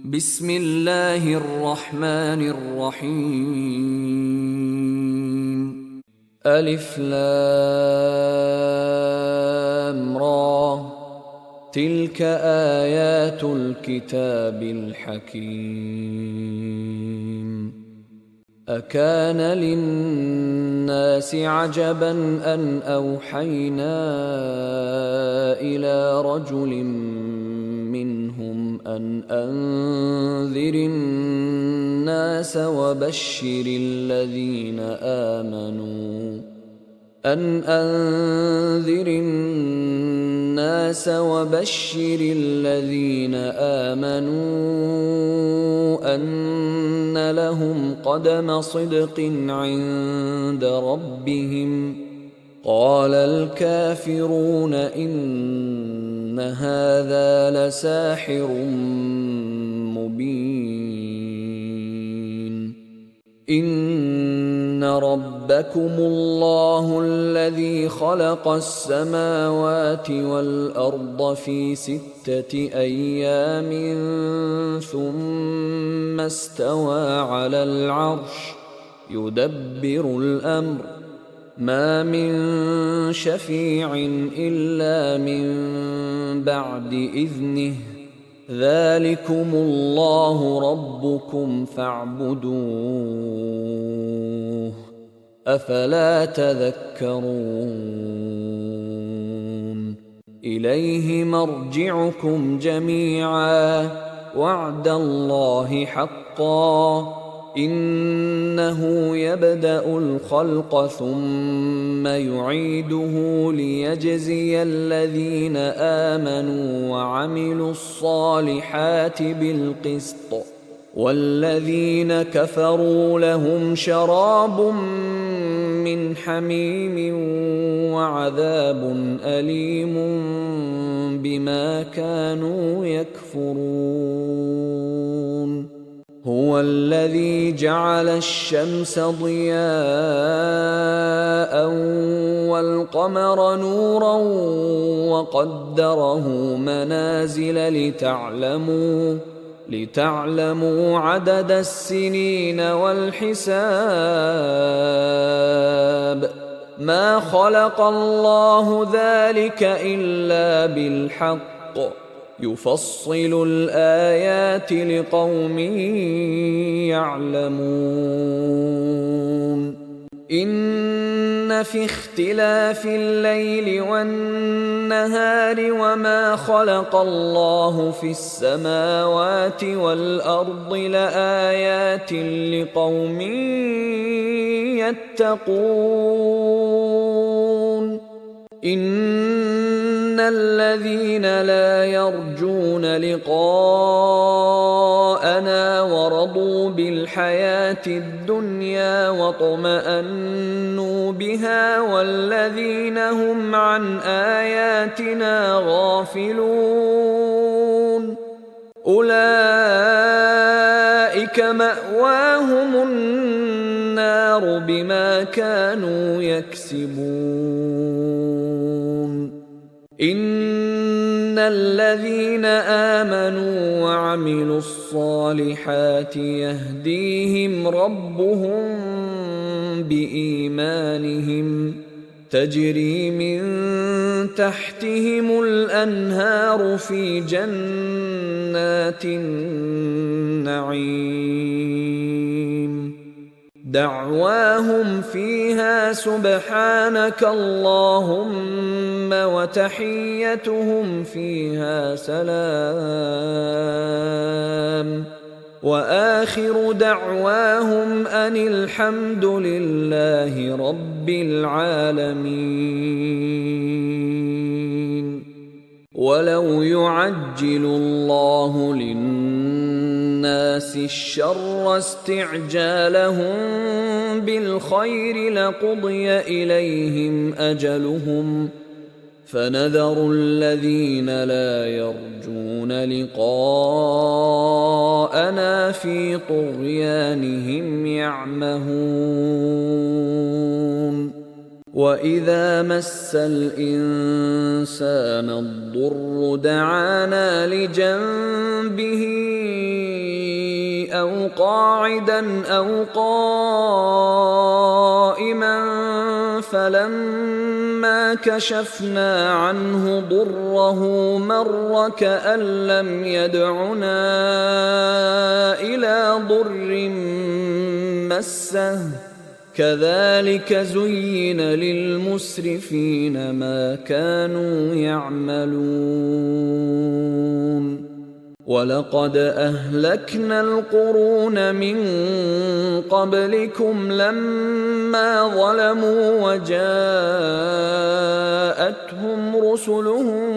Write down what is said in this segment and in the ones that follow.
بسم الله الرحمن الرحيم. ألف لام را، تلك آيات الكتاب الحكيم. أكان للناس عجبا أن أوحينا إلى رجل منهم أن أنذر الناس وبشر الذين آمنوا أن لهم قدم صدق عند ربهم. قال الكافرون إن هذا لساحر مبين. إن ربكم الله الذي خلق السماوات والأرض في 6 أيام ثم استوى على العرش يدبر الأمر، ما من شفيع إلا من بعد إذنه، ذلكم الله ربكم فاعبدوه، أفلا تذكرون. إليه مرجعكم جميعا، وعد الله حقا، إنه يبدأ الخلق ثم يعيده ليجزي الذين آمنوا وعملوا الصالحات بالقسط، والذين كفروا لهم شراب من حميم وعذاب أليم بما كانوا يكفرون. هو الذي جعل الشمس ضياء والقمر نورا وقدره منازل لتعلموا عدد السنين والحساب، ما خلق الله ذلك إلا بالحق، يفصل الآيات لقوم يعلمون. إن في اختلاف الليل والنهار وما خلق الله في السماوات والأرض لآيات لقوم يتقون. إن الذين لا يرجون لقاءنا ورضوا بالحياة الدنيا واطمأنوا بها والذين هم عن آياتنا غافلون، أولئك مأواهم النار بما كانوا يكسبون. إن الذين آمنوا وعملوا الصالحات يهديهم ربهم بإيمانهم، تجري من تحتهم الأنهار في جنات النعيم، دعواهم فيها سبحانك اللهم وتحيتهم فيها سلام، وآخر دعواهم أن الحمد لله رب العالمين. ولو يعجل الله للناس الشر استعجالهم بالخير لقضي إليهم أجلهم، فنذر الذين لا يرجون لقاءنا في طغيانهم يعمهون. وَإِذَا مَسَّ الْإِنسَانَ الضُّرُّ دَعَانَا لِجَنبِهِ أو قاعدا أو قائما فلما كشفنا عنه ضره مر كأن لم يدعنا إلى ضر مسه كذلك زين للمسرفين ما كانوا يعملون ولقد أهلكنا القرون من قبلكم لما ظلموا وجاءتهم رسلهم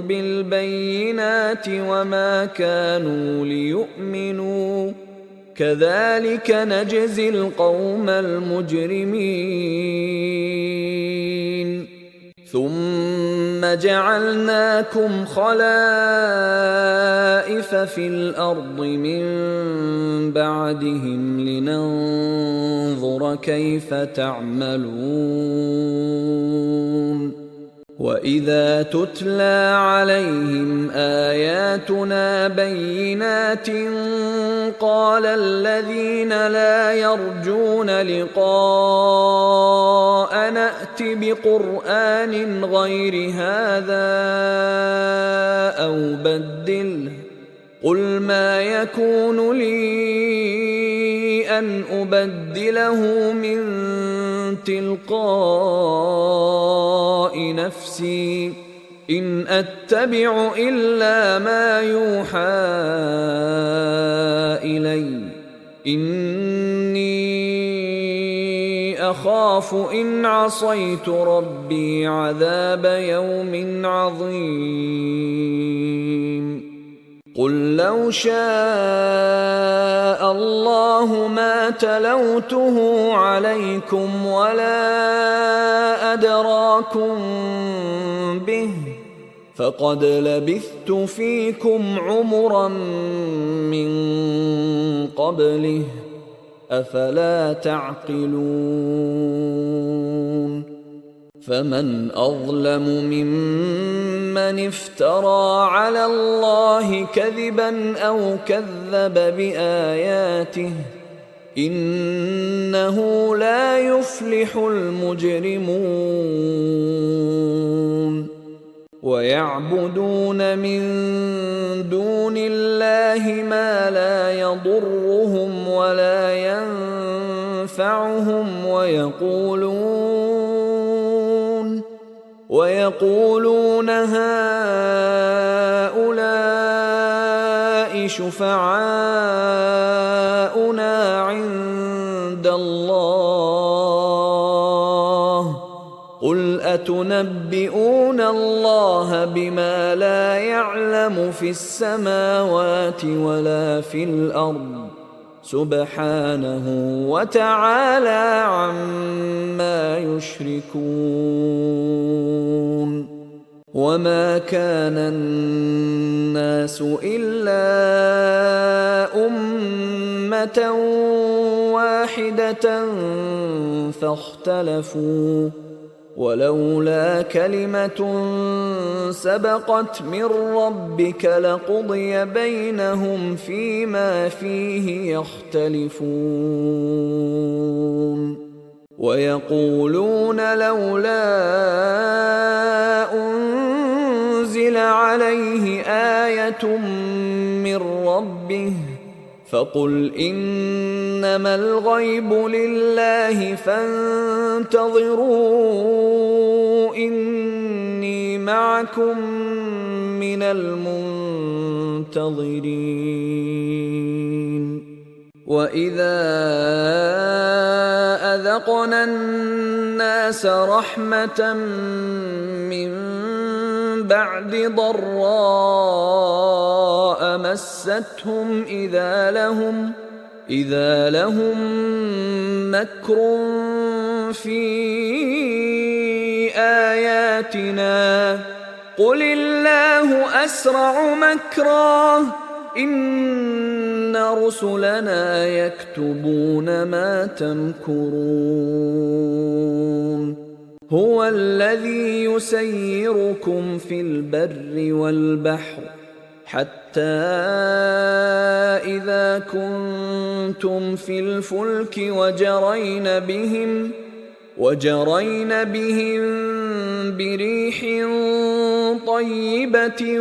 بالبينات وما كانوا ليؤمنوا كذلك نجزي القوم المجرمين ثم جعلناكم خلائف في الأرض من بعدهم لننظر كيف تعملون وإذا تتلى عليهم آياتنا بينات قال الذين لا يرجون لقاءنا ائت بقرآن غير هذا أو بدله قل ما يكون لي أن أبدله من تلقاء نفسي إن أتبع إلا ما يوحى إلي إني أخاف إن عصيت ربي عذاب يوم عظيم قل لو شاء الله ما تلوته عليكم ولا أدراكم به فقد لبثت فيكم عمرا من قبله أفلا تعقلون فمن أظلم ممن افترى على الله كذبا أو كذب بآياته إنه لا يفلح المجرمون ويعبدون من دون الله ما لا يضرهم ولا ينفعهم ويقولون هؤلاء شفعاؤنا عند الله قل أتنبئون الله بما لا يعلم في السماوات ولا في الأرض سبحانه وتعالى عما يشركون وما كان الناس إلا أمة واحدة فاختلفوا ولولا كلمة سبقت من ربك لقضي بينهم فيما فيه يختلفون ويقولون لولا أنزل عليه آية من ربه فقل إنما الغيب لله فانتظروا إني معكم من المنتظرين وإذا أذقنا الناس رحمة من بعد ضراء مستهم إذا لهم مكر في آياتنا قل الله أسرع مكرا إن رسلنا يكتبون ما تمكرون هو الذي يسيركم في البر والبحر حتى إذا كنتم في الفلك وجرين بهم بريح طيبة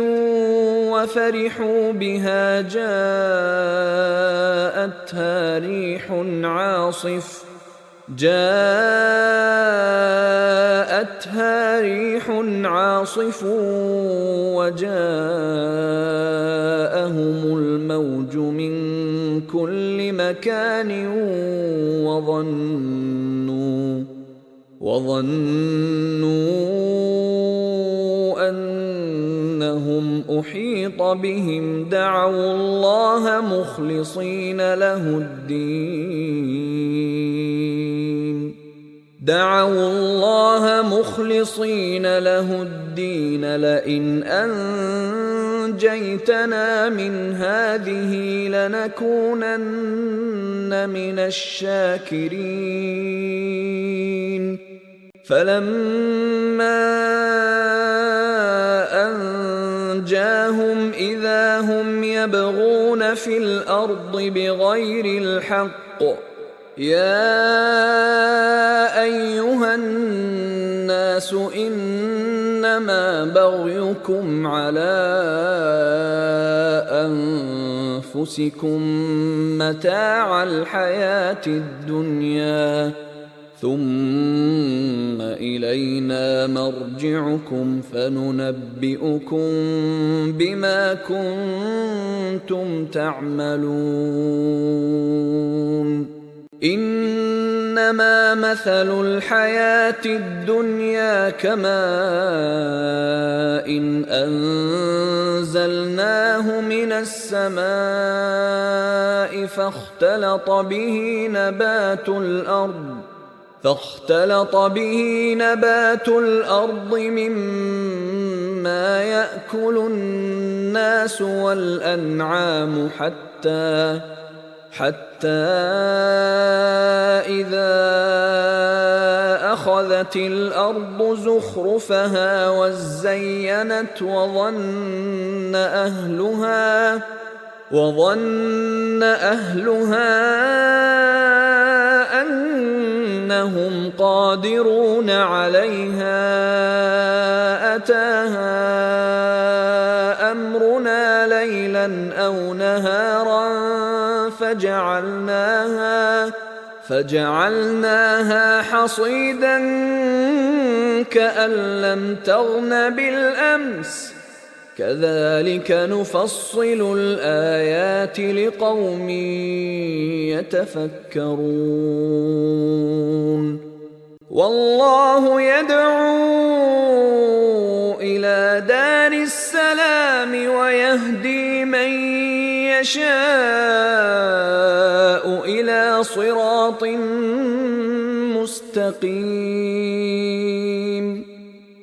وفرحوا بها جاءتها ريح عاصف وجاءهم الموج من كل مكان وظنوا أنهم أحيط بهم دعوا الله مخلصين له الدين لئن أنجيتنا من هذه لنكونن من الشاكرين فلما أنجاهم إذا هم يبغون في الأرض بغير الحق يا أيها الناس إنما بغيكم على أنفسكم متاع الحياة الدنيا ثم إلينا مرجعكم فننبئكم بما كنتم تعملون إنما مثل الحياة الدنيا كماء إن أنزلناه من السماء فاختلط به نبات الأرض مما يأكل الناس والأنعام حتى إذا أخذت الأرض زخرفها وزينت وظن أهلها أنهم قادرون عليها أتاها أمرنا ليلا أو نهارا فجعلناها حصيدا كأن لم تغن بالأمس كذلك نفصل الآيات لقوم يتفكرون والله يدعو إلى دار السلام ويهدي من يشاء إلى صراط مستقيم